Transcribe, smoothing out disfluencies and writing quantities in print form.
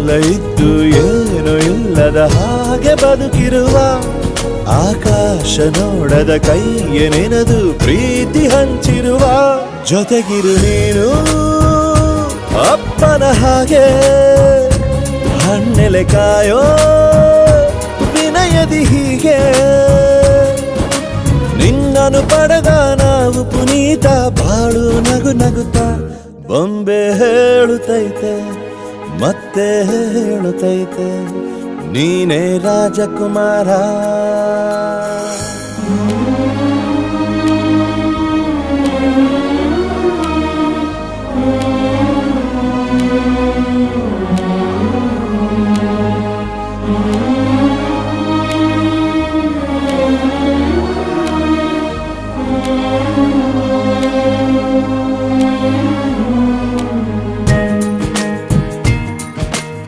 ಎಲ್ಲ ಇದ್ದು ಏನು ಇಲ್ಲದ ಹಾಗೆ ಬದುಕಿರುವ ಆಕಾಶ ನೋಡದ ಕೈಯೇ ನೆನೆದು ಪ್ರೀತಿ ಹಂಚಿರುವ ಜೊತೆಗಿರು ನೀನು ಅಪ್ಪನ ಹಾಗೆ ಹಣ್ಣೆಲೆ ಕಾಯೋ ವಿನಯದಿ ಹೀಗೆ ನಿನ್ನನು ಪಡೆದ ನಾವು ಪುನೀತ ಬಾಳು ನಗು ನಗುತ್ತಾ ಬೊಂಬೆ ಹೇಳುತ್ತೈತೆ ಮತ್ತೆ ಹೇಳುತ್ತೈತೆ ನೀನೇ ರಾಜಕುಮಾರ.